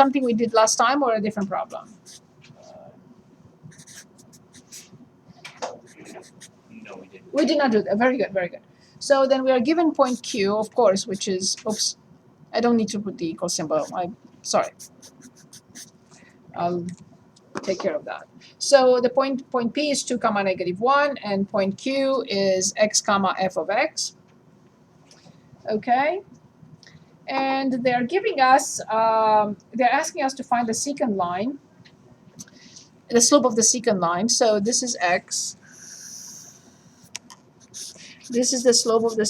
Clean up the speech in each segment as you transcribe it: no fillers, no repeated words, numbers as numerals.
something we did last time or a different problem? No, we didn't. We did not do that. Very good, very good. So then we are given point Q, of course, which is, oops, I don't need to put the equal symbol. I'm sorry. I'll take care of that. So the point P is 2 comma negative 1, and point Q is x comma f of x. Okay. And they're giving us, they're asking us to find the secant line, the slope of the secant line. So this is x. This is the slope of the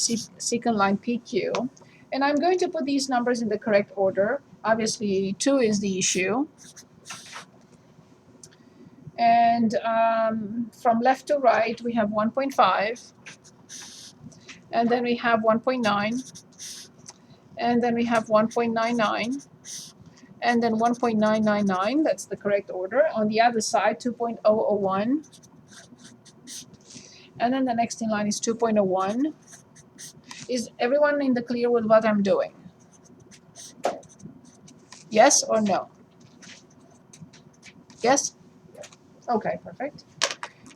secant line PQ. And I'm going to put these numbers in the correct order. Obviously, 2 is the issue. And from left to right, we have 1.5. And then we have 1.9. And then we have 1.99. And then 1.999. That's the correct order. On the other side, 2.001. And then the next in line is 2.01. Is everyone in the clear with what I'm doing? Yes or no? Yes? Okay, perfect.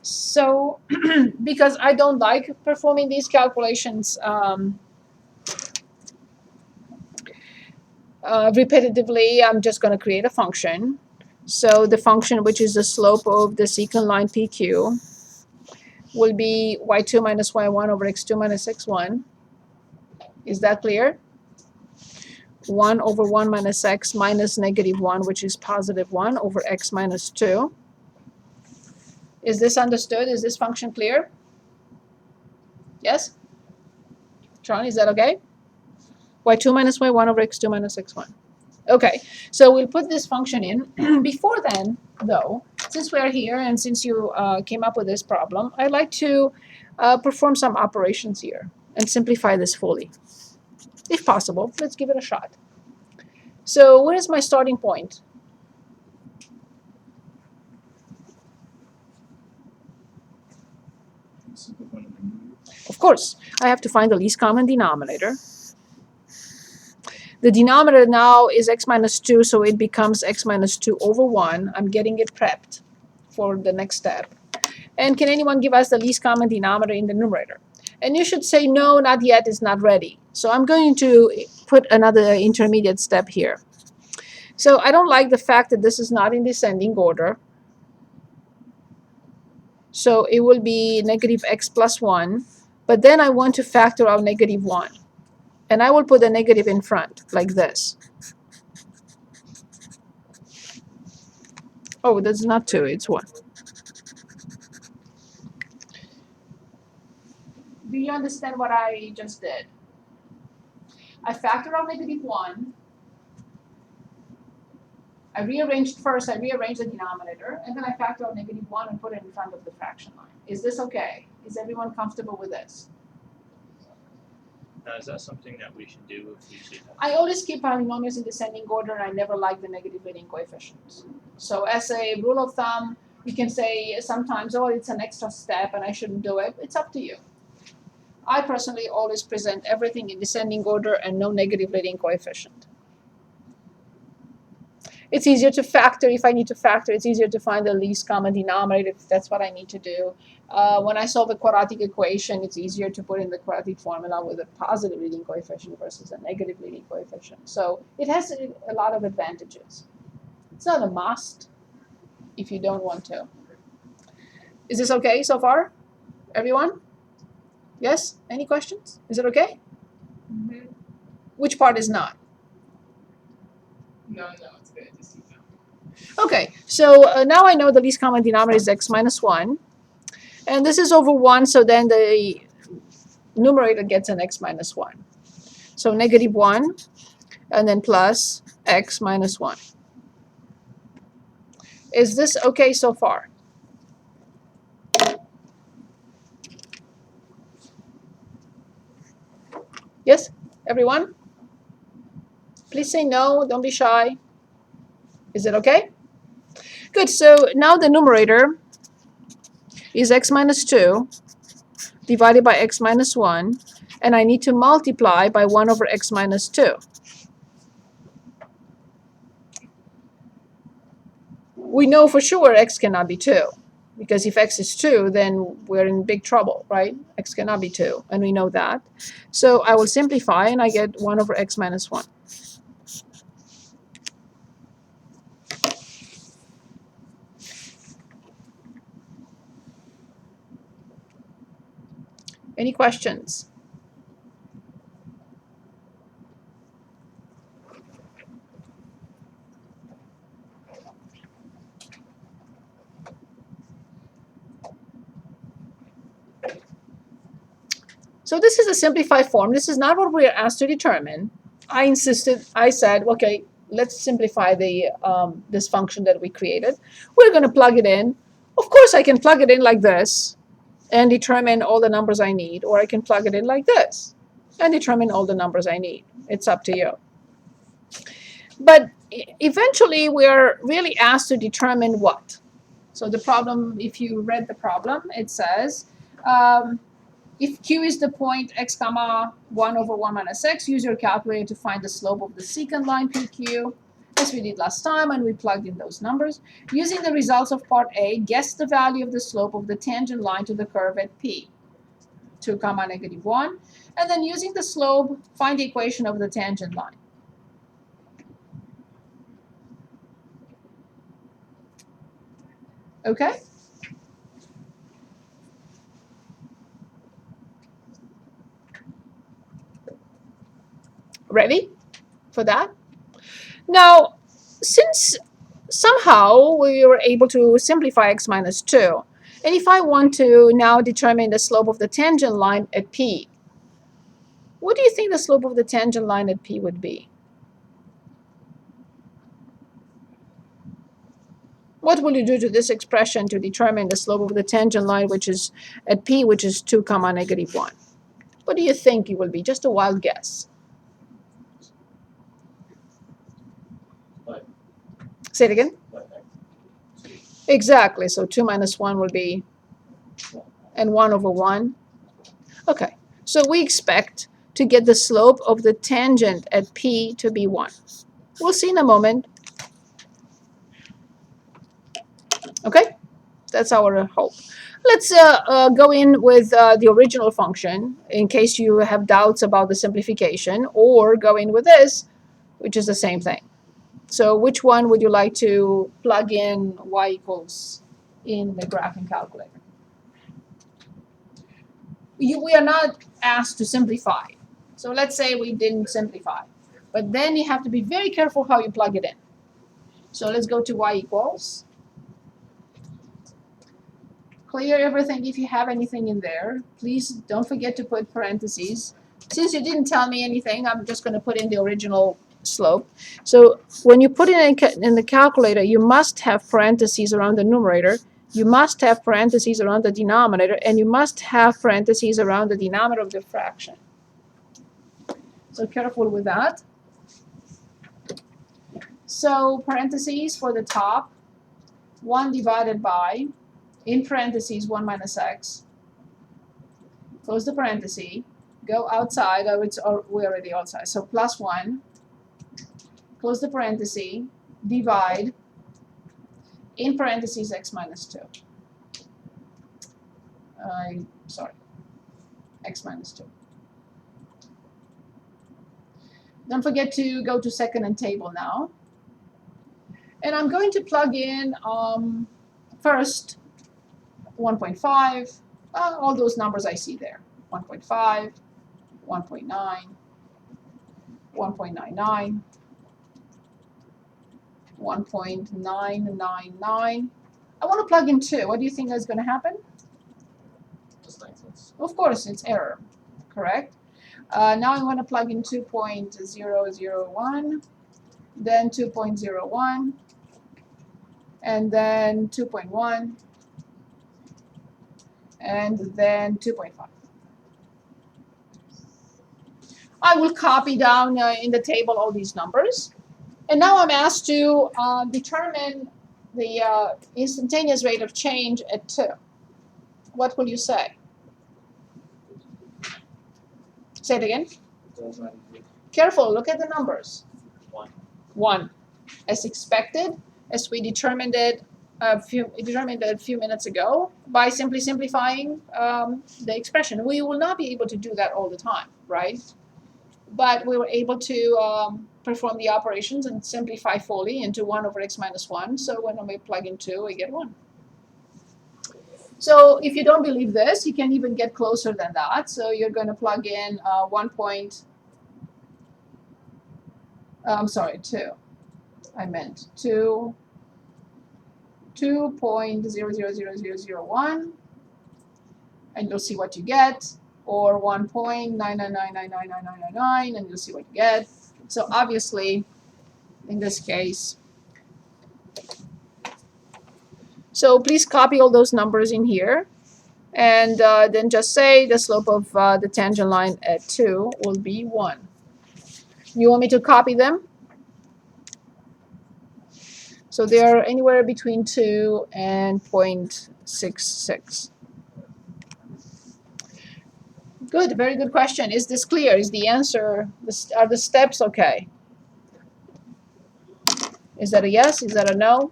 So, because I don't like performing these calculations repetitively, I'm just going to create a function. So the function, which is the slope of the secant line PQ, will be y2 minus y1 over x2 minus x1. Is that clear? 1 over 1 minus x minus negative 1, which is positive 1 over x minus 2. Is this understood? Is this function clear? Yes? John, is that okay? y2 minus y1 over x2 minus x1. Okay, so we'll put this function in. Before then, though, since we're here and since you came up with this problem, I'd like to perform some operations here and simplify this fully. If possible, let's give it a shot. So where is my starting point? Of course, I have to find the least common denominator. The denominator now is x minus 2, so it becomes x minus 2 over 1. I'm getting it prepped for the next step. And can anyone give us the least common denominator in the numerator? And you should say, no, not yet, it's not ready. So I'm going to put another intermediate step here. So I don't like the fact that this is not in descending order. So it will be negative x plus 1. But then I want to factor out negative 1. And I will put a negative in front, like this. Oh, that's not 2, it's 1. Do you understand what I just did? I factored out negative 1. I rearranged the denominator, and then I factored out negative 1 and put it in front of the fraction line. Is this okay? Is everyone comfortable with this? Is that something that we should do if we see that? I always keep polynomials in descending order, and I never like the negative leading coefficients. So as a rule of thumb, you can say sometimes, oh, it's an extra step and I shouldn't do it. It's up to you. I personally always present everything in descending order and no negative leading coefficient. It's easier to factor. If I need to factor, it's easier to find the least common denominator if that's what I need to do. When I solve a quadratic equation, it's easier to put in the quadratic formula with a positive leading coefficient versus a negative leading coefficient. So it has a lot of advantages. It's not a must if you don't want to. Is this okay so far, everyone? Yes? Any questions? Is it okay? Mm-hmm. Which part is not? No, it's good. Just keep going. Okay, so now I know the least common denominator is x minus 1. And this is over 1, so then the numerator gets an x minus 1. So negative 1, and then plus x minus 1. Is this okay so far? Yes, everyone? Please say no, don't be shy. Is it okay? Good, so now the numerator is x minus 2 divided by x minus 1, and I need to multiply by 1 over x minus 2. we know for sure x cannot be 2. Because if x is 2, then we're in big trouble, right? X cannot be 2, and we know that. So I will simplify, and I get 1 over x minus 1. Any questions? So this is a simplified form. This is not what we are asked to determine. I insisted, I said, okay, let's simplify the this function that we created. We're going to plug it in. Of course, I can plug it in like this and determine all the numbers I need, or I can plug it in like this and determine all the numbers I need. It's up to you. But eventually, we are really asked to determine what? So the problem, if you read the problem, it says, if q is the point x comma 1 over 1 minus x, use your calculator to find the slope of the secant line PQ, as we did last time, and we plugged in those numbers. Using the results of part A, guess the value of the slope of the tangent line to the curve at P, 2 comma negative 1. And then using the slope, find the equation of the tangent line. Okay? Ready for that? Now, since somehow we were able to simplify x minus 2, and if I want to now determine the slope of the tangent line at P, what do you think the slope of the tangent line at P would be? What will you do to this expression to determine the slope of the tangent line, which is at P, which is 2 comma negative 1? What do you think it will be? Just a wild guess. Say it again. Exactly. So 2 minus 1 will be, and 1 over 1. Okay. So we expect to get the slope of the tangent at P to be 1. We'll see in a moment. Okay? That's our hope. Let's go in with the original function in case you have doubts about the simplification, or go in with this, which is the same thing. So which one would you like to plug in y equals in the graphing calculator? We are not asked to simplify. So let's say we didn't simplify. But then you have to be very careful how you plug it in. So let's go to y equals. Clear everything if you have anything in there. Please don't forget to put parentheses. Since you didn't tell me anything, I'm just going to put in the original slope. So when you put it in the calculator, you must have parentheses around the numerator, you must have parentheses around the denominator, and you must have parentheses around the denominator of the fraction. So careful with that. So parentheses for the top, 1 divided by, in parentheses, 1 minus x. Close the parenthesis, go outside, we're already outside, so plus 1. Close the parenthesis, divide, in parentheses, x minus 2. Sorry, x minus 2. Don't forget to go to second and table now. And I'm going to plug in first 1.5, all those numbers I see there. 1.5, 1.9, 1.99, 1.999. I want to plug in 2. What do you think is going to happen? Just like this. Of course, it's error, correct? Now I want to plug in 2.001, then 2.01, and then 2.1, and then 2.5. I will copy down in the table all these numbers. And now I'm asked to determine the instantaneous rate of change at 2. What will you say? Say it again. Careful, look at the numbers. 1. 1. As expected, as we determined it a few minutes ago by simply simplifying the expression. We will not be able to do that all the time, right? But we were able to perform the operations and simplify fully into 1 over x minus 1. So when we plug in 2, we get 1. So if you don't believe this, you can even get closer than that. So you're going to plug in 2. I meant 2.000001, and you'll see what you get, or 1.9999999, and you'll see what you get. So obviously, in this case, so please copy all those numbers in here, and then just say the slope of the tangent line at 2 will be 1. You want me to copy them? So they are anywhere between 2 and 0.66. Good, very good question. Is this clear? Is the answer, are the steps okay? Is that a yes? Is that a no?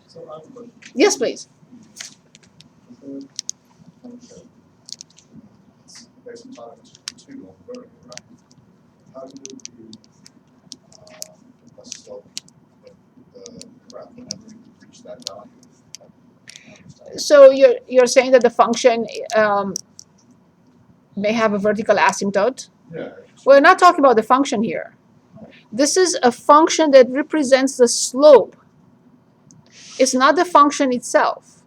So I have a question. Yes, please. It's based on times 2 on the vertical, right? How do you a slope with the graph whenever you reach that value? So you're saying that the function may have a vertical asymptote? Yeah. We're not talking about the function here. This is a function that represents the slope. It's not the function itself.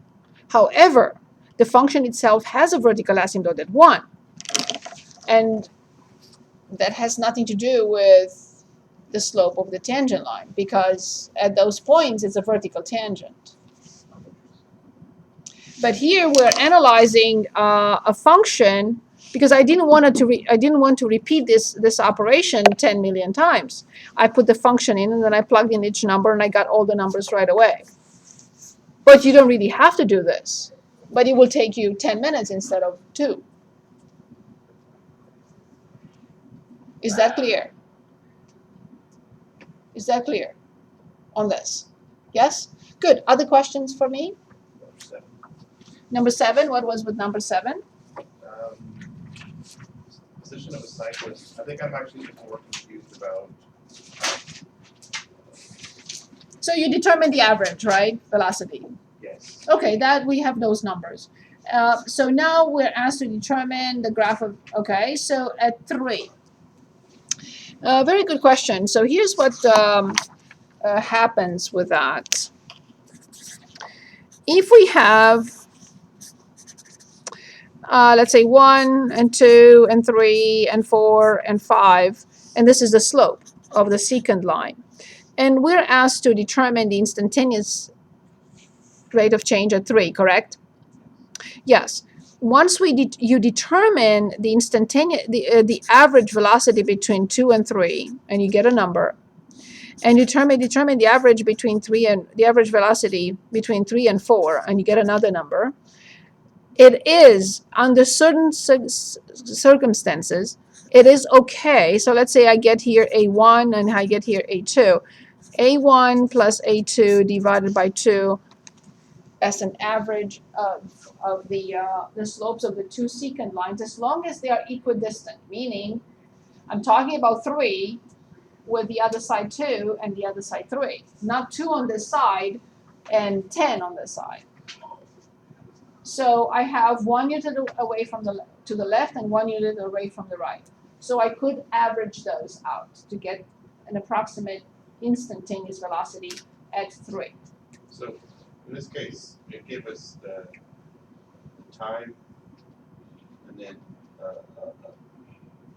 However, the function itself has a vertical asymptote at 1. And that has nothing to do with the slope of the tangent line, because at those points it's a vertical tangent. But here we're analyzing a function, because I didn't want to repeat this operation 10 million times. I put the function in, and then I plugged in each number, and I got all the numbers right away. But you don't really have to do this. But it will take you 10 minutes instead of 2. Is that clear? Is that clear on this? Yes? Good. Other questions for me? Number 7, what was with number 7? Position of a cyclist. I think I'm actually just more confused about. So you determine the average, right? Velocity. Yes. Okay, that we have those numbers. So now we're asked to determine the graph of, okay, so at 3. Very good question. So here's what happens with that. If we have, let's say 1 and 2 and 3 and 4 and 5, and this is the slope of the secant line. And we're asked to determine the instantaneous rate of change at 3, correct? Yes. Once you determine the instantaneous, the average velocity between 2 and 3, and you get a number, and you determine the average between 3 and the average velocity between 3 and 4, and you get another number, it is under certain circumstances, it is okay. So let's say I get here A1 and I get here A2. A1 plus A2 divided by 2 as an average of the slopes of the 2 secant lines, as long as they are equidistant, meaning I'm talking about 3 with the other side 2 and the other side 3, not 2 on this side and 10 on this side. So I have 1 unit away from to the left and 1 unit away from the right. So I could average those out to get an approximate instantaneous velocity at 3. So in this case, it gave us the time, and then.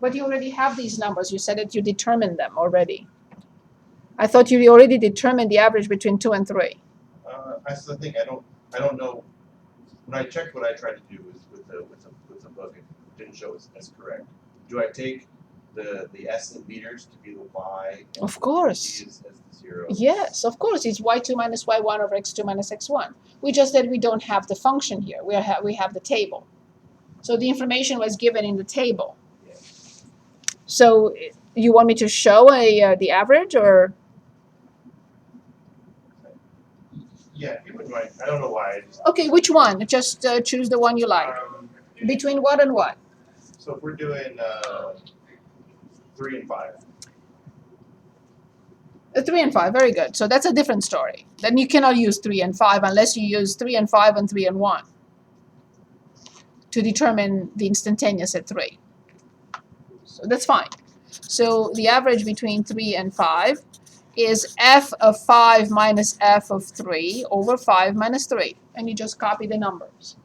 But you already have these numbers. You said that you determined them already. I thought you already determined the average between 2 and 3. That's the thing. I don't know. When I checked what I tried to do with the book, it didn't show as correct. Do I take the S in meters to be the Y? Of course. As the 0? Yes, of course. It's y2 minus y1 over x2 minus x1. We just said we don't have the function here. We have the table. So the information was given in the table. Yeah. So you want me to show the average, or? Yeah, if you wouldn't mind. I don't know why. I just, Okay, which one? Just choose the one you like. Between what and what? so if we're doing 3 and 5. 3 and 5, very good. So that's a different story. Then you cannot use 3 and 5 unless you use 3 and 5 and 3 and 1 to determine the instantaneous at 3. So that's fine. So the average between 3 and 5 is f of 5 minus f of 3 over 5 minus 3. And you just copy the numbers.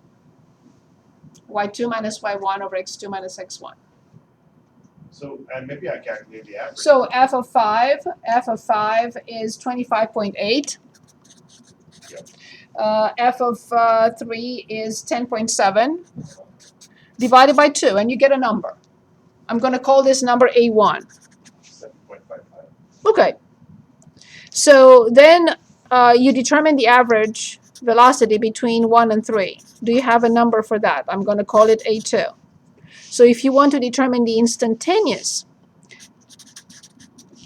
y2 minus y1 over x2 minus x1. So maybe I calculated the average. So f of 5 is 25.8. Yep. F of 3 is 10.7 divided by 2, and you get a number. I'm going to call this number A1. 7.55. Okay. So then you determine the average velocity between 1 and 3. Do you have a number for that? I'm going to call it A2. So if you want to determine the instantaneous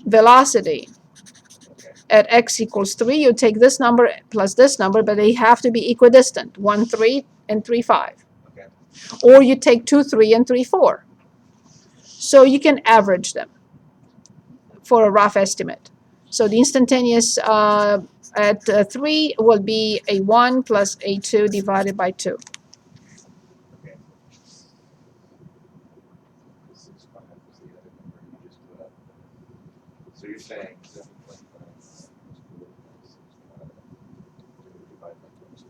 velocity at x equals 3, you take this number plus this number, but they have to be equidistant, 1, 3, and 3, 5. Okay. Or you take 2, 3, and 3, 4. So you can average them for a rough estimate. So the instantaneous at 3 will be A1 plus A2 divided by 2. Okay. 6.5 was the other number you just put up. So you're saying 7.5 divided by 2.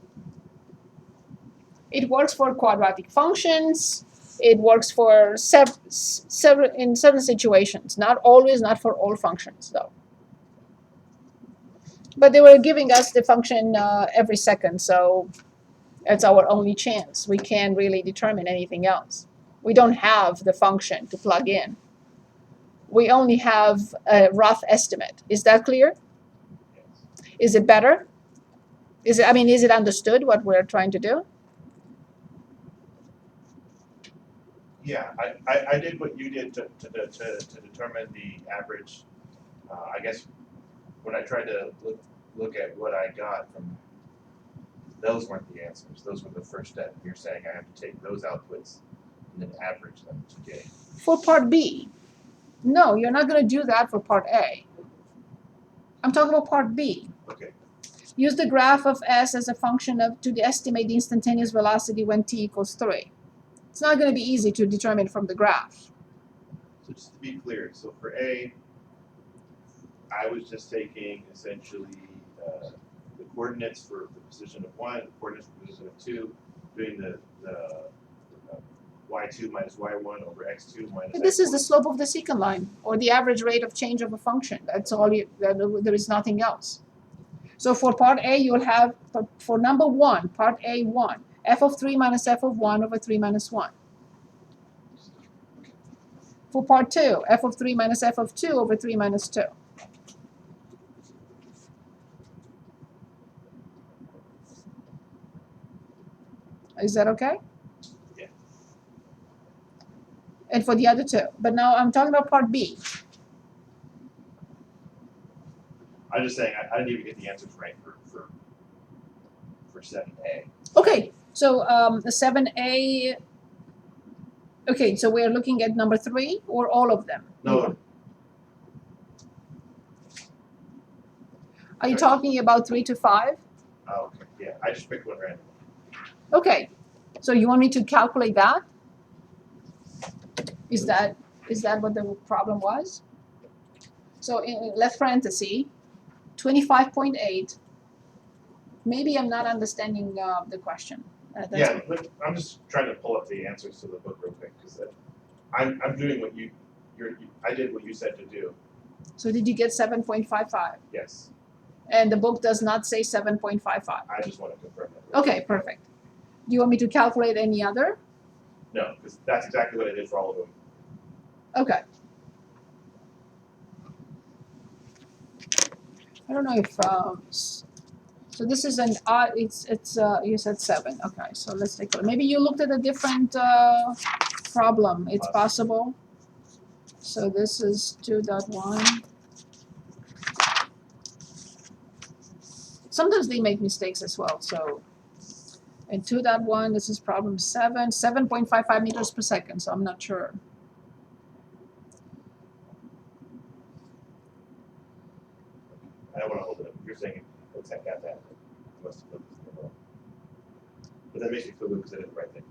It works for quadratic functions. It works for several in certain situations. Not always, not for all functions, though. But they were giving us the function every second, so it's our only chance. We can't really determine anything else. We don't have the function to plug in. We only have a rough estimate. Is that clear? Yes. Is it better? Is it understood what we're trying to do? Yeah, I did what you did to determine the average. I guess when I tried to look at what I got from, those weren't the answers. Those were the first step. You're saying I have to take those outputs and then average them to get. For part B. No, you're not going to do that for part A. I'm talking about part B. Okay. Use the graph of S as a function of to estimate the instantaneous velocity when t equals 3. It's not going to be easy to determine from the graph. So just to be clear, so for A, I was just taking essentially the coordinates for the position of 1, the coordinates for the position of 2, doing the y2 minus y1 over x2 minus But this is the x1. slope of the secant line, or the average rate of change of a function. That's all. There is nothing else. So for part A, you'll have, for number 1, part A1, f of 3 minus f of 1 over 3 minus 1. For part 2, f of 3 minus f of 2 over 3 minus 2. Is that okay? Yeah. And for the other 2. But now I'm talking about part B. I'm just saying I didn't even get the answers right for 7A. Okay, so the 7A. Okay, so we're looking at number 3 or all of them? No. Are you talking about 3 to 5? Oh, okay. Yeah, I just picked one random. Okay, so you want me to calculate that? Is that what the problem was? So in left parenthesis, 25.8. Maybe I'm not understanding the question. Yeah, but I'm just trying to pull up the answers to the book real quick because I'm doing what I did what you said to do. So did you get 7.55? Yes, And the book does not say 7.55. I just want to confirm that. Okay, perfect. Do you want me to calculate any other? No, because that's exactly what I did for all of them. Okay. I don't know if so this is an it's you said 7. Okay, so let's take a look. Maybe you looked at a different problem. It's possible. So this is 2.1. sometimes they make mistakes as well. So, and 2.1, this is problem 7, 7.55 meters per second. So I'm not sure. I don't want to hold it up. You're saying it looks like that. I must have put this in the wrong. But that makes me feel good because I did the right thing.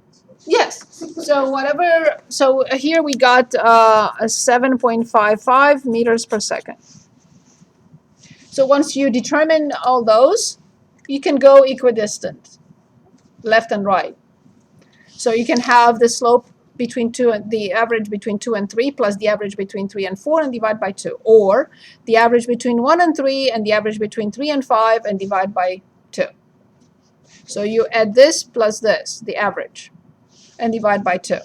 Yes. So whatever. So here we got a 7.55 meters per second. So once you determine all those, you can go equidistant, left and right. So you can have the slope between 2 and the average between 2 and 3 plus the average between 3 and 4 and divide by 2, or the average between 1 and 3 and the average between 3 and 5 and divide by 2. So you add this plus this, the average, and divide by 2.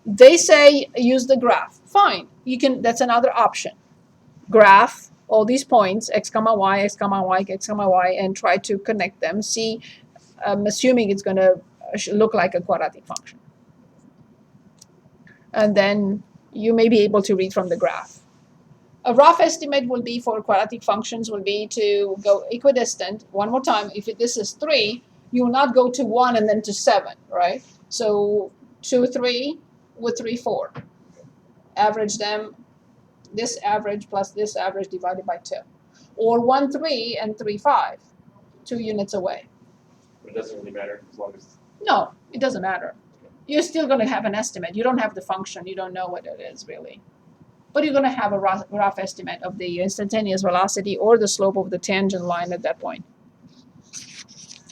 They say use the graph. Fine, you can. That's another option. Graph all these points x comma y, x comma y, x comma y, and try to connect them. See, assuming it's going to look like a quadratic function. And then you may be able to read from the graph. A rough estimate will be for quadratic functions will be to go equidistant. One more time, if this is 3, you will not go to 1 and then to 7, right? So 2, 3 with 3, 4. Average them, this average plus this average divided by 2. Or 1, 3 and 3, 5, 2 units away. But it doesn't really matter as long as. No, it doesn't matter. You're still going to have an estimate. You don't have the function. You don't know what it is really. But you're going to have a rough estimate of the instantaneous velocity or the slope of the tangent line at that point.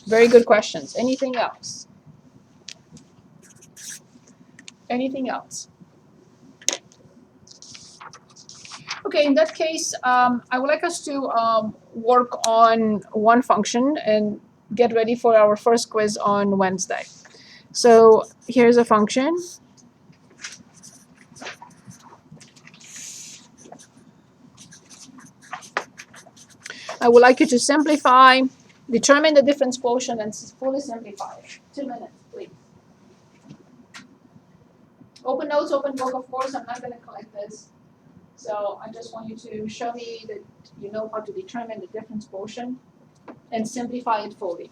Very good questions. Anything else? Anything else? Okay, in that case, I would like us to work on one function and get ready for our first quiz on Wednesday. So here's a function. I would like you to simplify, determine the difference quotient, and fully simplify it. 2 minutes, please. Open notes, open book, of course. I'm not going to collect this. So I just want you to show me that you know how to determine the difference quotient and simplify it fully.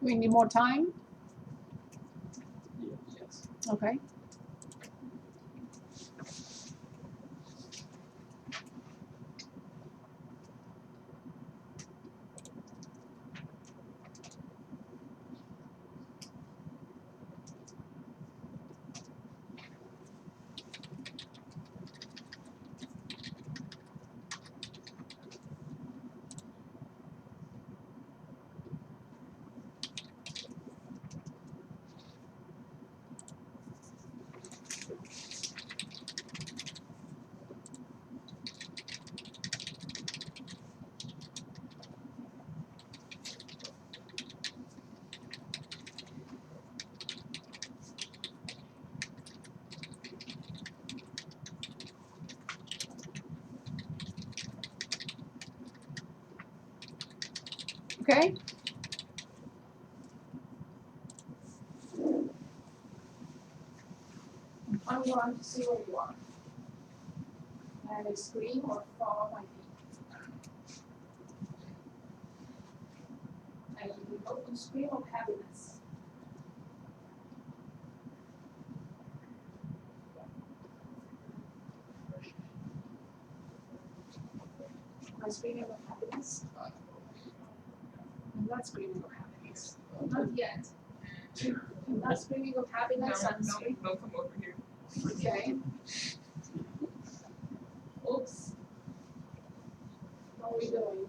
We need more time? Yes. Okay. Okay. I'm going to see where you are. And I scream or follow my feet. And you can go to scream of happiness. Am I screaming of happiness? I'm not screaming of happiness. Not yet. I'm not screaming of happiness. I'm screaming. No, come over here. Okay. Oops. What are we doing?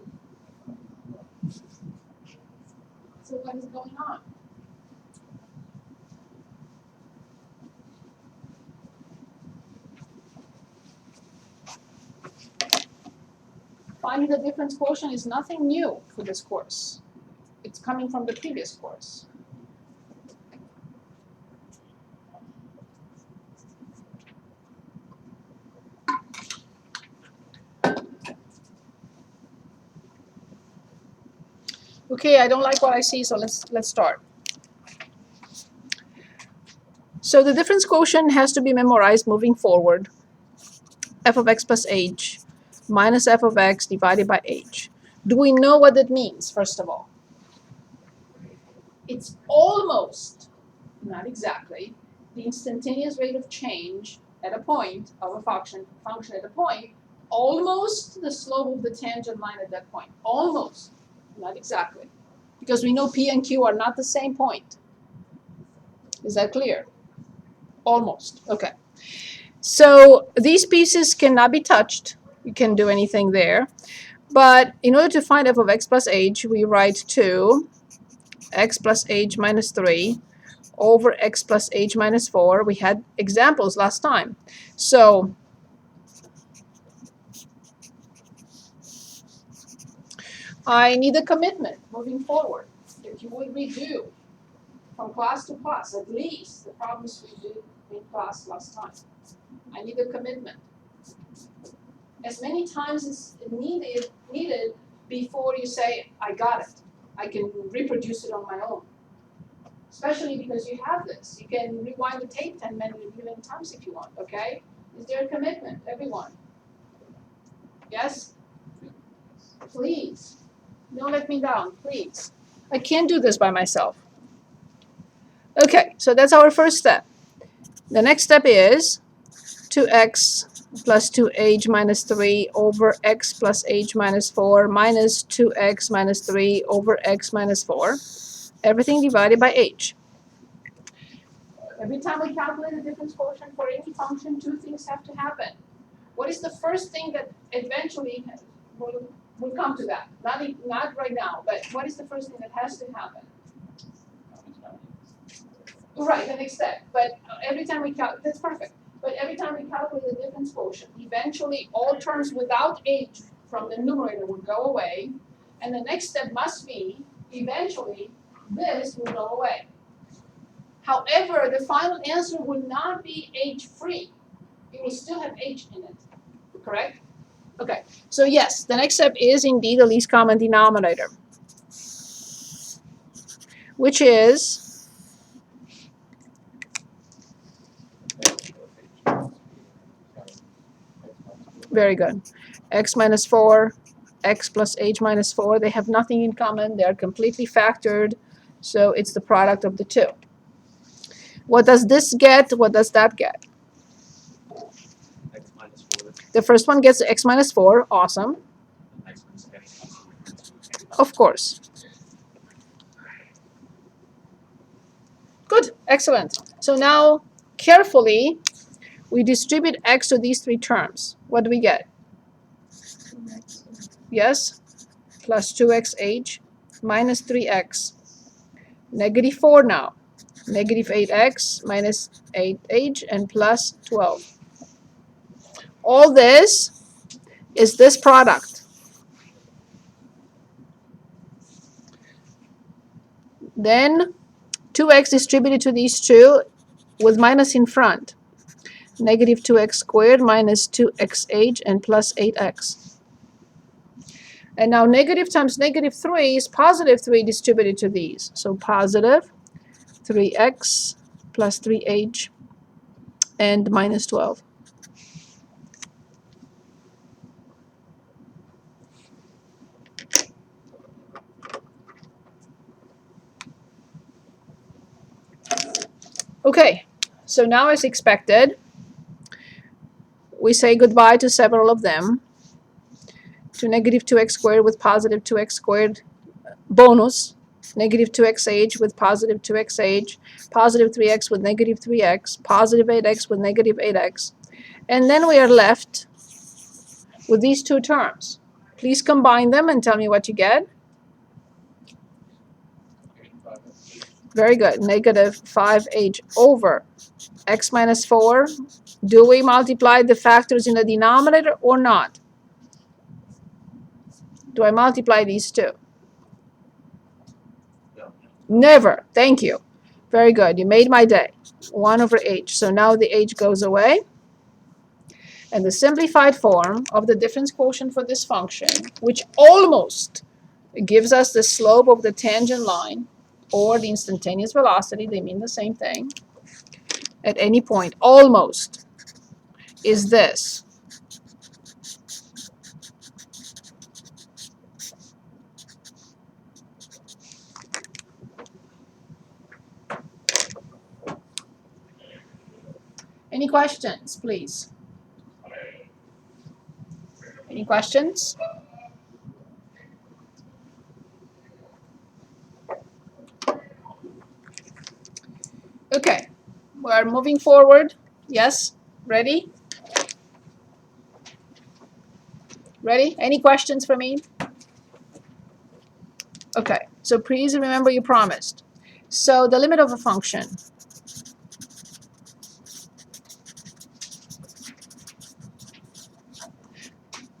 So what is going on? Finding the difference quotient is nothing new for this course. It's coming from the previous course. Okay, I don't like what I see, so let's start. So the difference quotient has to be memorized moving forward. F of x plus h minus f of x divided by h. Do we know what that means, first of all? It's almost, not exactly, the instantaneous rate of change at a point of a function at a point, almost the slope of the tangent line at that point. Almost, not exactly. Because we know P and Q are not the same point. Is that clear? Almost. Okay. So these pieces cannot be touched. You can't do anything there. But in order to find f of x plus h, we write 2 x plus h minus 3 over x plus h minus 4. We had examples last time. So I need a commitment moving forward that you would redo from class to class, at least the problems we did in class last time. I need a commitment. As many times as needed before you say, I got it. I can reproduce it on my own. Especially because you have this. You can rewind the tape 10 million times if you want, okay? Is there a commitment, everyone? Yes? Please. Don't let me down, please. I can't do this by myself. Okay, so that's our first step. The next step is 2x plus 2h minus 3 over x plus h minus 4 minus 2x minus 3 over x minus 4. Everything divided by h. Every time we calculate the difference quotient for any function, two things have to happen. What is the first thing that eventually will come to that? Not right now, but what is the first thing that has to happen? Right, the next step. But every time we calculate, that's perfect. But every time we calculate the difference quotient, eventually all terms without h from the numerator will go away. And the next step must be, eventually, this will go away. However, the final answer will not be h-free. It will still have h in it. Correct? Okay. So yes, the next step is indeed the least common denominator, which is very good. X minus 4, x plus h minus 4, they have nothing in common. They are completely factored. So it's the product of the two. What does this get? What does that get? X minus 4. The first one gets x minus 4. Awesome. The next one's x plus 2. Of course. Good. Excellent. So now, carefully, we distribute x to these three terms. What do we get? Yes? Plus 2xh minus 3x. Negative 4 now. Negative 8x minus 8h and plus 12. All this is this product. Then 2x distributed to these two with minus in front. Negative 2x squared minus 2xh and plus 8x. And now negative times negative 3 is positive 3 distributed to these. So positive 3x plus 3h and minus 12. Okay, so now as expected, we say goodbye to several of them. To negative 2x squared with positive 2x squared bonus, negative 2xh with positive 2xh, positive 3x with negative 3x, positive 8x with negative 8x. And then we are left with these two terms. Please combine them and tell me what you get. Very good. Negative 5h over x minus 4. Do we multiply the factors in the denominator or not? Do I multiply these two? No. Never. Thank you. Very good. You made my day. 1 over h. So now the h goes away. And the simplified form of the difference quotient for this function, which almost gives us the slope of the tangent line or the instantaneous velocity, they mean the same thing, at any point, almost, is this. Any questions, please? Any questions? Okay, we're moving forward. Yes? Ready? Ready? Any questions for me? Okay, so please remember you promised. So the limit of a function.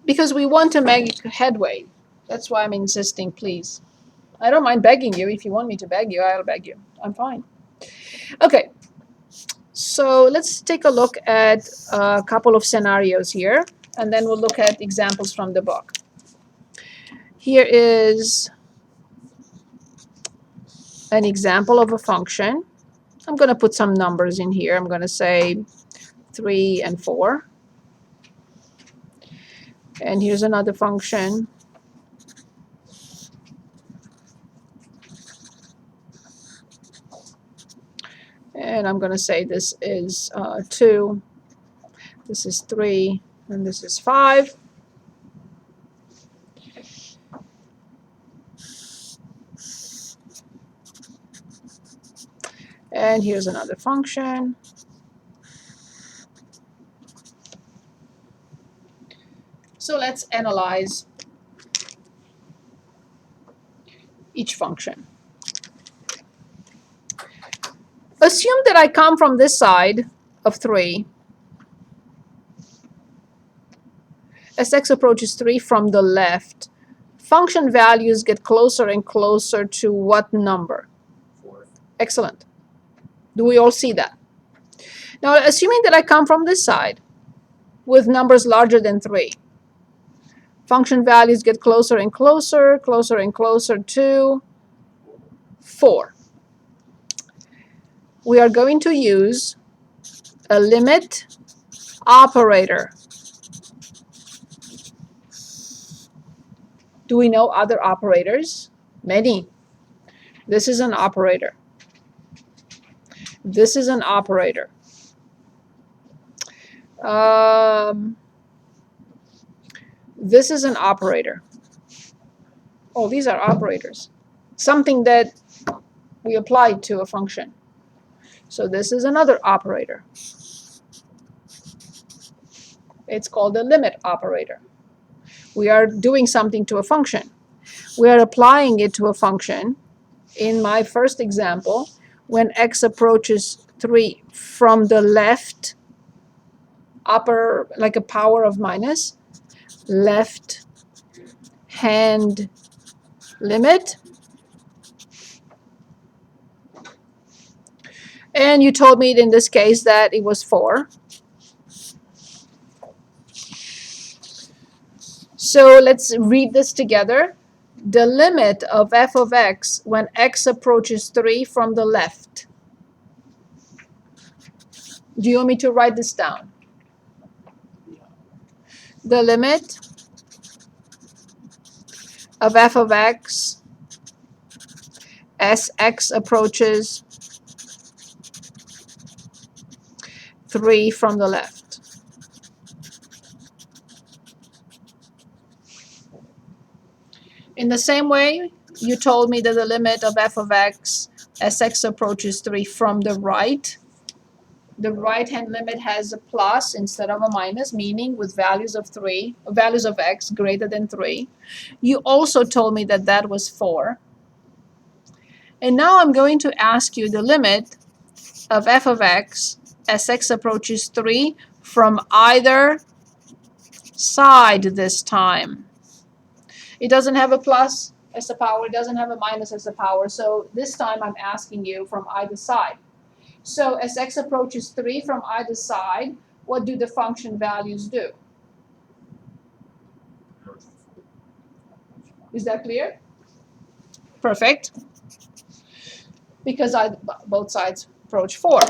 Because we want to make headway. That's why I'm insisting, please. I don't mind begging you. If you want me to beg you, I'll beg you. I'm fine. Okay, so let's take a look at a couple of scenarios here, and then we'll look at examples from the book. Here is an example of a function. I'm going to put some numbers in here. I'm going to say 3 and 4. And here's another function. And I'm going to say this is 2, this is 3, and this is 5. And here's another function. So let's analyze each function. Assume that I come from this side of 3. As x approaches 3 from the left, function values get closer and closer to what number? 4. Excellent. Do we all see that? Now, assuming that I come from this side with numbers larger than 3, function values get closer and closer, closer and closer to 4. We are going to use a limit operator. Do we know other operators? Many. This is an operator. This is an operator. This is an operator. Oh, these are operators. Something that we applied to a function. So this is another operator. It's called the limit operator. We are doing something to a function. We are applying it to a function. In my first example, when x approaches 3 from the left upper, like a power of minus, left hand limit. And you told me in this case that it was 4. So let's read this together. The limit of f of x when x approaches 3 from the left. Do you want me to write this down? The limit of f of x as x approaches 3 from the left. In the same way, you told me that the limit of f of x as x approaches 3 from the right. The right-hand limit has a plus instead of a minus, meaning with values of x greater than 3. You also told me that that was 4. And now I'm going to ask you the limit of f of x as x approaches 3 from either side this time. It doesn't have a plus as a power, it doesn't have a minus as a power, so this time I'm asking you from either side. So as x approaches 3 from either side, what do the function values do? Is that clear? Perfect. Because both sides approach 4.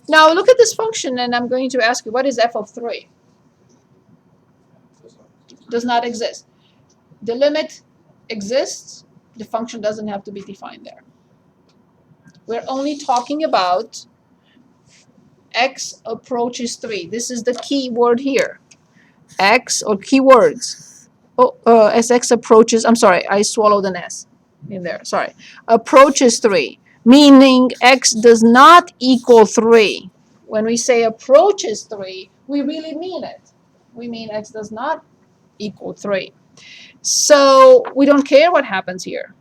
Now look at this function, and I'm going to ask you, what is f of 3? Does not exist. The limit exists. The function doesn't have to be defined there. We're only talking about x approaches 3. This is the key word here. X, or keywords. As x approaches, I'm sorry, I swallowed an S in there, sorry. Approaches 3, meaning x does not equal 3. When we say approaches 3, we really mean it. We mean x does not equal 3. So we don't care what happens here.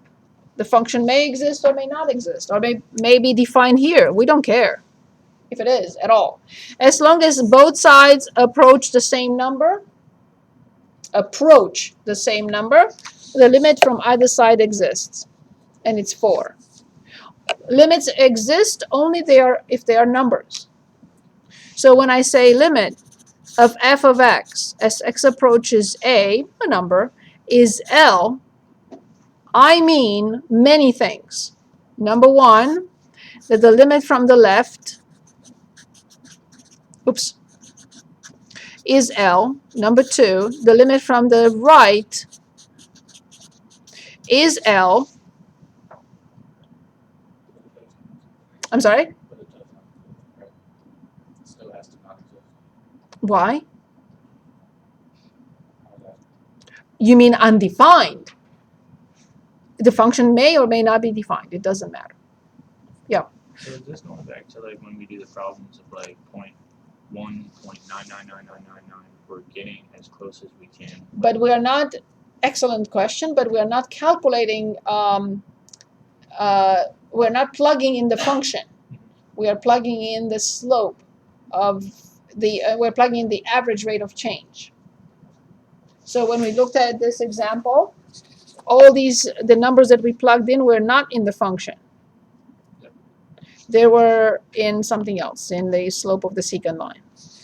The function may exist or may not exist, or may be defined here. We don't care if it is at all. As long as both sides approach the same number, the limit from either side exists, and it's 4. Limits exist only if they are numbers. So when I say limit of f of x as x approaches a number, is L, I mean many things. Number 1, that the limit from the left, is L. Number 2, the limit from the right is L. I'm sorry? Why? You mean undefined? The function may or may not be defined. It doesn't matter. Yeah. So is this going back to like when we do the problems of like 0.1, 0.9999999, we're getting as close as we can. But we are not, excellent question, but we are not calculating, we're not plugging in the function. We are plugging in the slope of the, we're plugging in the average rate of change. So when we looked at this example, all these, the numbers that we plugged in were not in the function. They were in something else, in the slope of the secant line.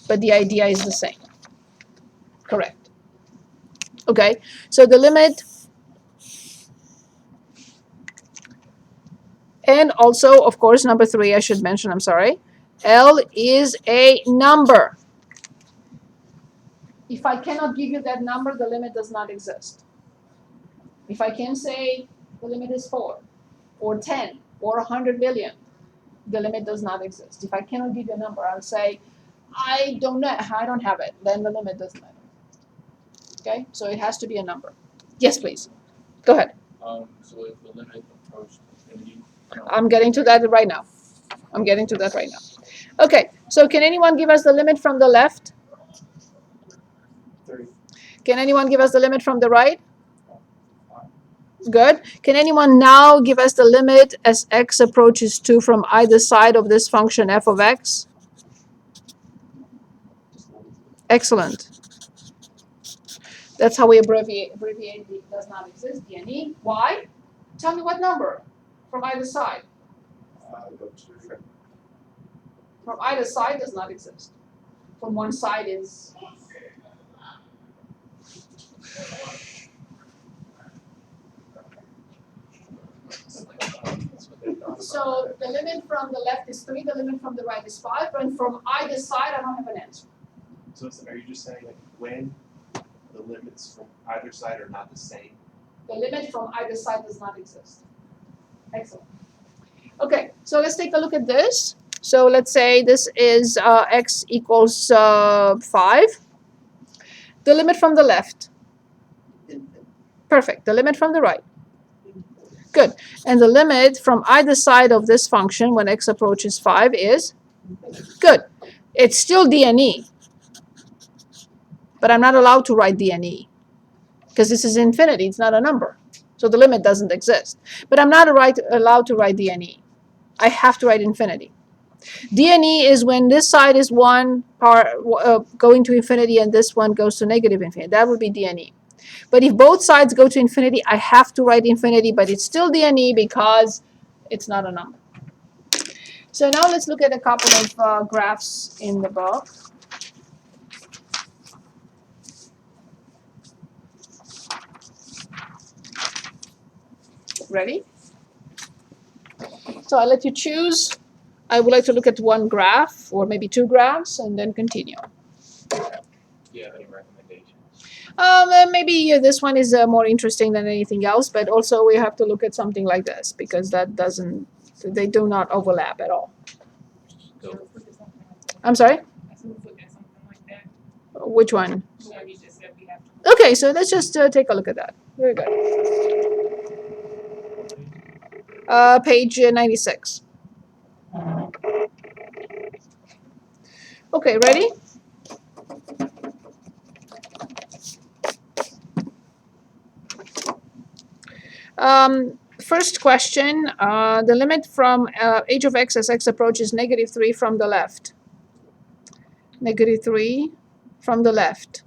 But the idea is the same. Correct. Okay, so the limit, and also, of course, number 3, I should mention, I'm sorry, L is a number. If I cannot give you that number, the limit does not exist. If I can say the limit is 4, or 10 or 100 billion, the limit does not exist. If I cannot give you a number, I'll say, I don't know, I don't have it, then the limit doesn't matter. Okay, so it has to be a number. Yes, please. Go ahead. So if the limit approached infinity, I'm getting to that right now. Okay, so can anyone give us the limit from the left? 30. Can anyone give us the limit from the right? Good. Can anyone now give us the limit as x approaches 2 from either side of this function f of x? Excellent. That's how we abbreviate the does not exist, DNE. Why? Tell me what number from either side. Go to From either side does not exist. From one side is. So the limit from the left is 3, the limit from the right is 5, and from either side I don't have an answer. So are you just saying like when the limits from either side are not the same? The limit from either side does not exist. Excellent. Okay, so let's take a look at this. So let's say this is x equals 5. The limit from the left. Perfect. The limit from the right. Good. And the limit from either side of this function when x approaches 5 is? Good. It's still DNE. But I'm not allowed to write DNE. Because this is infinity. It's not a number. So the limit doesn't exist. But I'm not allowed to write DNE. I have to write infinity. DNE is when this side is 1 going to infinity and this one goes to negative infinity. That would be DNE. But if both sides go to infinity, I have to write infinity, but it's still DNE because it's not a number. So now let's look at a couple of graphs in the book. Ready? So I'll let you choose. I would like to look at one graph or maybe 2 graphs and then continue. do you have any recommendations? Maybe this one is more interesting than anything else, but also we have to look at something like this because they do not overlap at all. Go. I'm sorry? Which one? Okay, so let's just take a look at that. Very good. Page 96. Okay, ready? First question, the limit from h of x as x approaches -3 from the left. -3 from the left.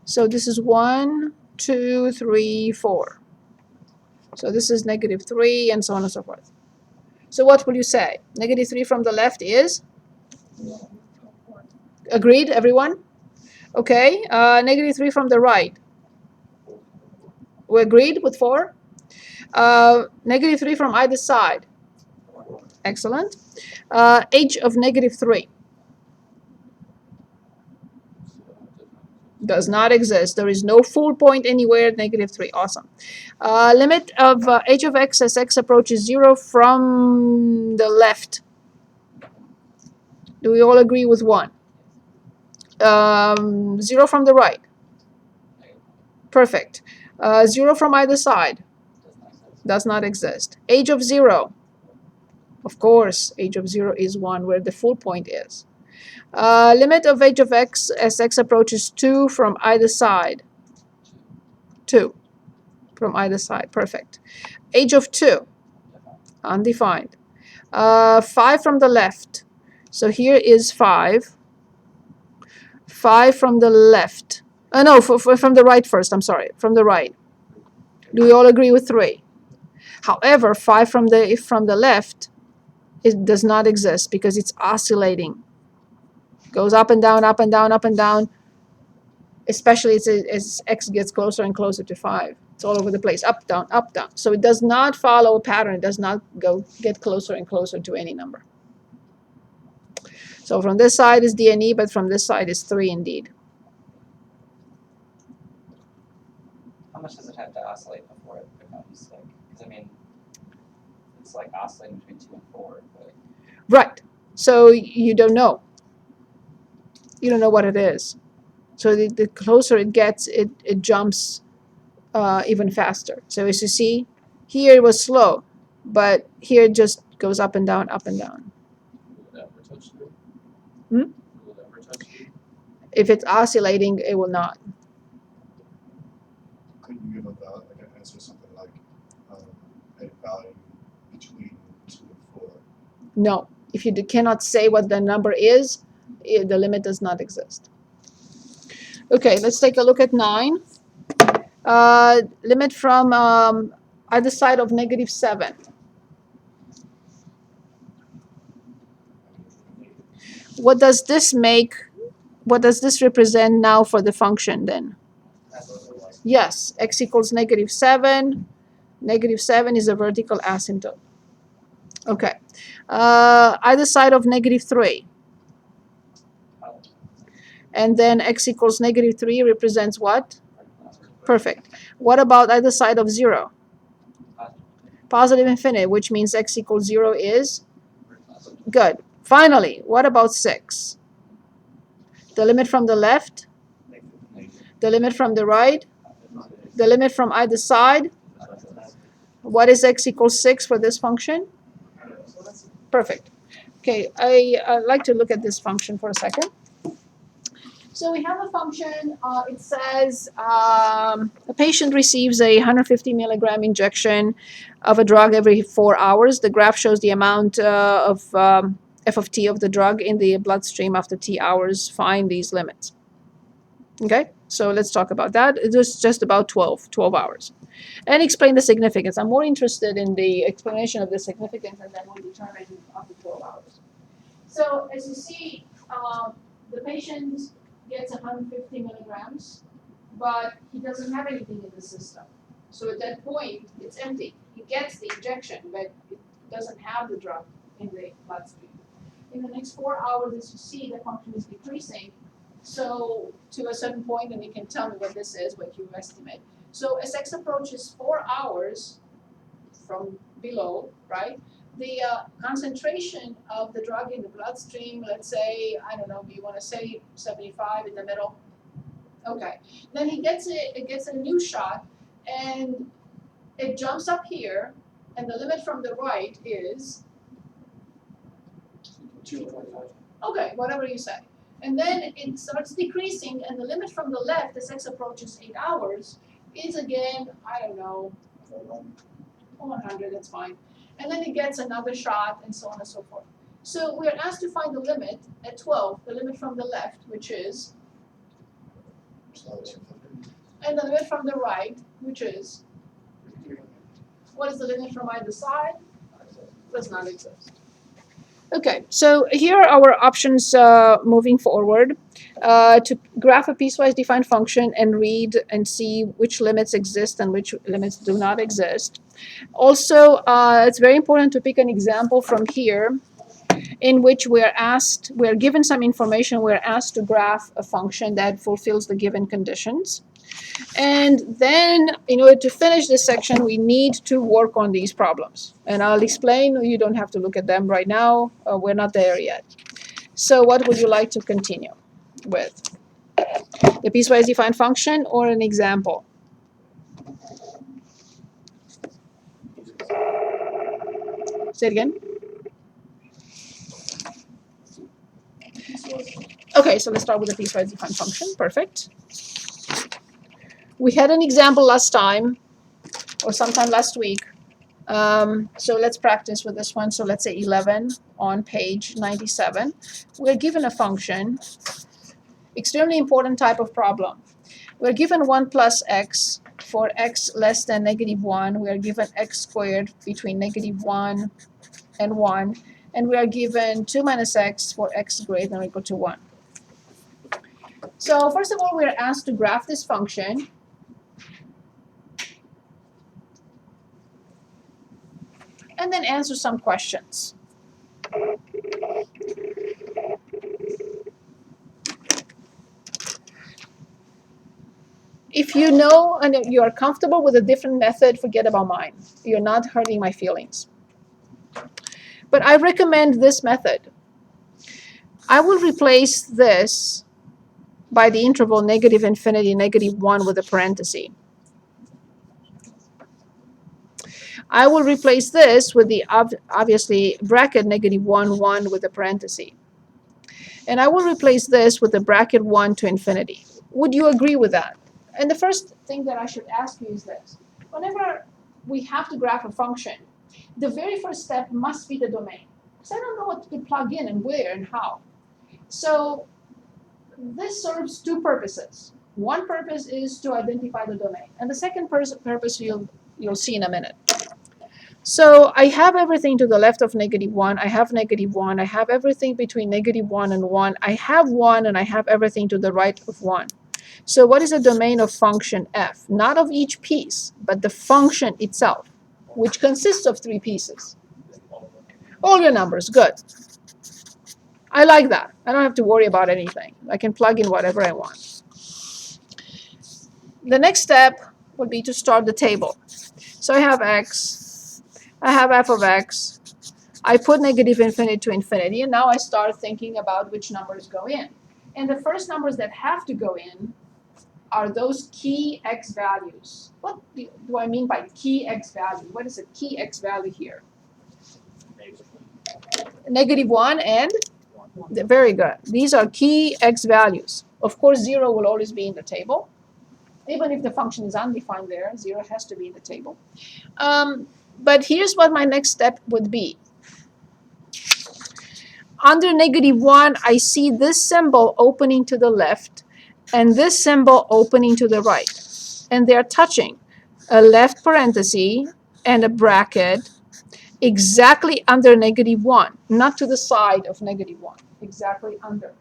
So this is 1, 2, 3, 4. So this is -3 and so on and so forth. So what will you say? -3 from the left is? Agreed, everyone? Okay, -3 from the right. We agreed with 4? -3 from either side. Excellent. H of -3. Does not exist. There is no full point anywhere at -3. Awesome. Limit of h of x as x approaches 0 from the left. Do we all agree with 1? 0 from the right. Perfect. 0 from either side. Does not exist. H of 0. Of course, h of 0 is 1 where the full point is. Limit of h of x as x approaches 2 from either side. 2 from either side. Perfect. H of 2. Undefined. 5 from the left. So here is 5. 5 from the left. No, from the right first. I'm sorry. From the right. Do we all agree with 3? However, 5 from the left, it does not exist because it's oscillating. Goes up and down, up and down, up and down. Especially as x gets closer and closer to 5. It's all over the place. Up, down, up, down. So it does not follow a pattern. It does not get closer and closer to any number. So from this side is DNE, but from this side is 3 indeed. How much does it have to oscillate before it becomes like? Because I mean, it's like oscillating between 2 and 4. But Right. So you don't know. You don't know what it is. So the closer it gets, it jumps even faster. So as you see, here it was slow, but here it just goes up and down, up and down. Will it ever touch 3? Hmm? Will it ever touch 3? If it's oscillating, it will not. Couldn't you give a, like an answer, something like a value between 2 and 4? No. If you cannot say what the number is, the limit does not exist. Okay, let's take a look at 9. Limit from either side of -7. What does this make? What does this represent now for the function then? Yes, x equals -7. -7 is a vertical asymptote. Okay. Either side of -3. And then x equals -3 represents what? Perfect. What about either side of 0? Positive infinite, which means x equals 0 is? Good. Finally, what about 6? The limit from the left? The limit from the right? The limit from either side? What is x equals 6 for this function? Perfect. Okay, I'd like to look at this function for a second. So we have a function, it says a patient receives a 150 milligram injection of a drug every 4 hours. The graph shows the amount of f of t of the drug in the bloodstream after t hours. Find these limits. Okay, so let's talk about that. It was just about 12 hours. And explain the significance. I'm more interested in the explanation of the significance, and then we'll determine after 12 hours. So as you see, the patient gets 150 milligrams, but he doesn't have anything in the system. So at that point, it's empty. He gets the injection, but it doesn't have the drug in the bloodstream. In the next 4 hours, as you see, the function is decreasing. So to a certain point, and you can tell me what this is, what you estimate. So as x approaches 4 hours from below, right, the concentration of the drug in the bloodstream, let's say, I don't know, do you want to say 75 in the middle? Okay. Then he gets a new shot, and it jumps up here, and the limit from the right is? 2.5. Okay, whatever you say. And then it starts decreasing, and the limit from the left, as x approaches 8 hours, is again, I don't know, 100, that's fine. And then it gets another shot, and so on and so forth. So we're asked to find the limit at 12, the limit from the left, which is, and the limit from the right, which is, what is the limit from either side? Does not exist. Okay, so here are our options moving forward. To graph a piecewise defined function and read and see which limits exist and which limits do not exist. Also, it's very important to pick an example from here in which we're given some information, we're asked to graph a function that fulfills the given conditions. And then, in order to finish this section, we need to work on these problems. And I'll explain, you don't have to look at them right now, we're not there yet. So what would you like to continue with? The piecewise defined function or an example? Say it again. Okay, so let's start with the piecewise defined function. Perfect. We had an example last time, or sometime last week. So let's practice with this one. So let's say 11 on page 97. We're given a function, extremely important type of problem. We're given 1 plus x for x less than -1. We are given x squared between -1 and 1. And we are given 2 minus x for x greater than or equal to 1. So first of all, we're asked to graph this function. And then answer some questions. If you know and you are comfortable with a different method, forget about mine. You're not hurting my feelings. But I recommend this method. I will replace this by the interval negative infinity, negative 1 with a parenthesis. I will replace this with the obviously bracket negative 1, 1 with a parenthesis. And I will replace this with the bracket 1 to infinity. Would you agree with that? And the first thing that I should ask you is this. Whenever we have to graph a function, the very first step must be the domain. Because I don't know what to plug in and where and how. So this serves two purposes. One purpose is to identify the domain. And the second purpose you'll see in a minute. So I have everything to the left of negative 1. I have negative 1. I have everything between negative 1 and 1. I have 1, and I have everything to the right of 1. So what is the domain of function f? Not of each piece, but the function itself, which consists of 3 pieces. All your numbers. Good. I like that. I don't have to worry about anything. I can plug in whatever I want. The next step would be to start the table. So I have x. I have f of x. I put negative infinity to infinity, and now I start thinking about which numbers go in. And the first numbers that have to go in are those key x values. What do I mean by key x value? What is a key x value here? Negative 1 and? Very good. These are key x values. Of course, 0 will always be in the table. Even if the function is undefined there, 0 has to be in the table. But here's what my next step would be. Under negative 1, I see this symbol opening to the left and this symbol opening to the right. And they're touching a left parenthesis and a bracket exactly under negative 1, not to the side of negative 1, exactly under.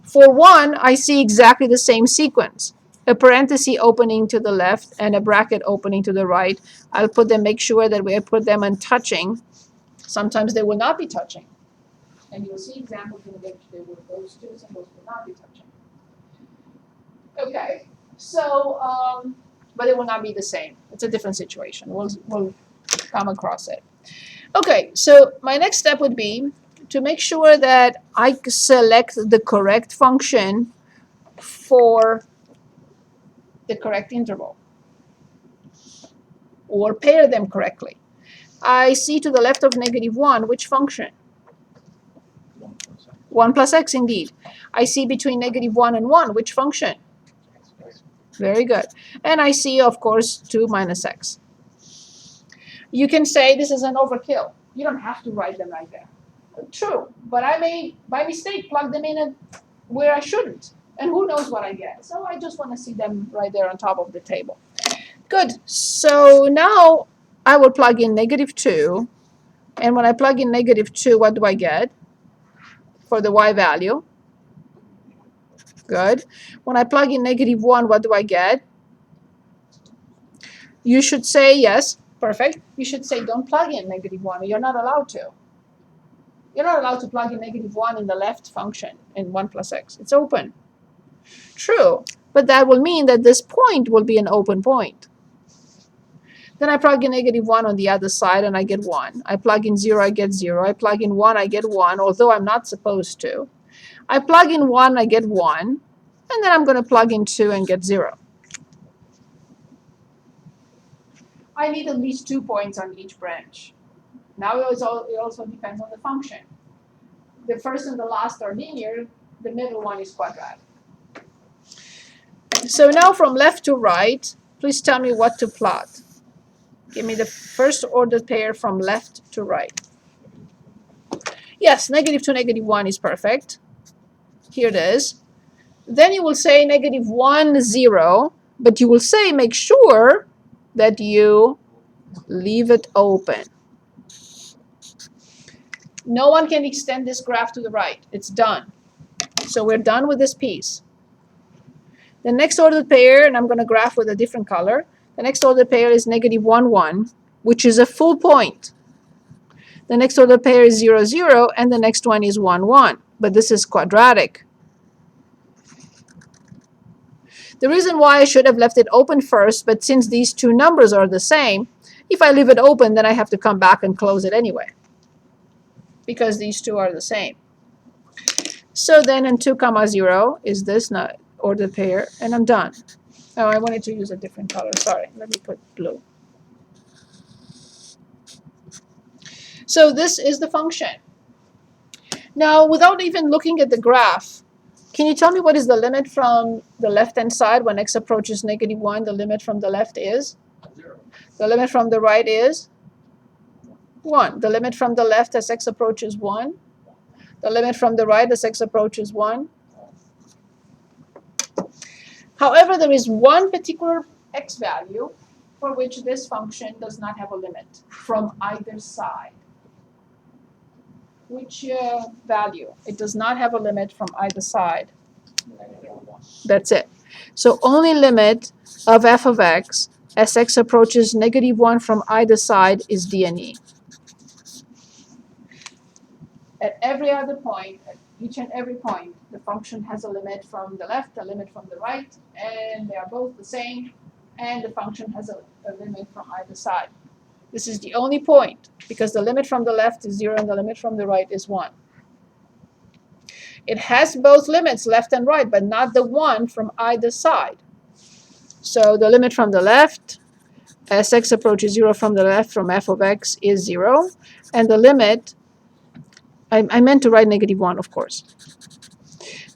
For 1, I see exactly the same sequence. A parenthesis opening to the left and a bracket opening to the right. I'll put them, make sure that we put them on touching. Sometimes they will not be touching. And you'll see examples in which those two symbols will not be touching. Okay, so, but it will not be the same. It's a different situation. We'll come across it. Okay, so my next step would be to make sure that I select the correct function for the correct interval, or pair them correctly. I see to the left of negative 1, which function? 1 plus x, indeed. I see between negative 1 and 1, which function? Very good. And I see, of course, 2 minus x. You can say this is an overkill. You don't have to write them right there. True, but I may, by mistake, plug them in where I shouldn't. And who knows what I get. So I just want to see them right there on top of the table. Good. So now I will plug in negative 2. And when I plug in negative 2, what do I get for the y value? Good. When I plug in negative 1, what do I get? You should say, yes, perfect. You should say don't plug in negative 1. You're not allowed to. You're not allowed to plug in negative 1 in the left function in 1 plus x. It's open. True, but that will mean that this point will be an open point. Then I plug in negative 1 on the other side and I get 1. I plug in 0, I get 0. I plug in 1, I get 1, although I'm not supposed to. I plug in 1, I get 1. And then I'm going to plug in 2 and get 0. I need at least 2 points on each branch. Now it also depends on the function. The first and the last are linear. The middle one is quadratic. So now from left to right, please tell me what to plot. Give me the first ordered pair from left to right. Yes, negative 2, negative 1 is perfect. Here it is. Then you will say negative 1, 0, but you will say make sure that you leave it open. No one can extend this graph to the right. It's done. So we're done with this piece. The next ordered pair, and I'm going to graph with a different color. The next ordered pair is negative 1, 1, which is a full point. The next ordered pair is 0, 0, and the next one is 1, 1. But this is quadratic. The reason why I should have left it open first, but since these two numbers are the same, If I leave it open, then I have to come back and close it anyway, because these two are the same. So then in 2 comma 0 is this not ordered pair, and I'm done. Oh, I wanted to use a different color. Sorry, let me put blue. So this is the function. Now, without even looking at the graph, can you tell me what is the limit from the left-hand side when x approaches -1? The limit from the left is? 0. The limit from the right is? 1. The limit from the left as x approaches 1. The limit from the right as x approaches 1. However, there is one particular x value for which this function does not have a limit from either side. Which value? It does not have a limit from either side. That's it. So only limit of f of x as x approaches -1 from either side is d and e. At every other point, at each and every point, the function has a limit from the left, a limit from the right, and they are both the same, and the function has a limit from either side. This is the only point, because the limit from the left is 0 and the limit from the right is 1. It has both limits, left and right, but not the one from either side. So the limit from the left, as x approaches 0 from the left from f of x is 0, and the limit, I meant to write -1, of course.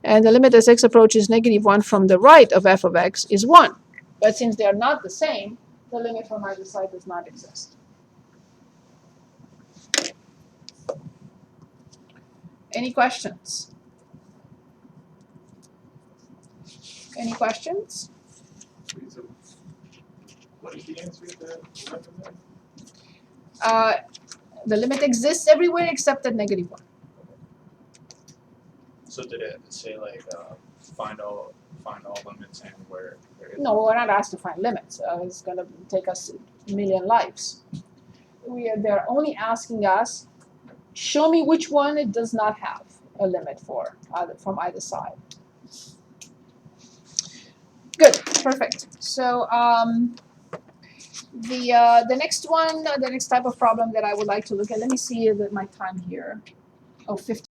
And the limit as x approaches -1 from the right of f of x is 1. But since they are not the same, the limit from either side does not exist. Any questions? Any questions? So, what is the answer to that? The limit exists everywhere except at -1. So did it say like find all limits and where there is? No, we're not asked to find limits. It's going to take us a million lives. They're only asking us, show me which one it does not have a limit for, from either side. Good, perfect. So the next one, the next type of problem that I would like to look at, let me see my time here. Oh, 15.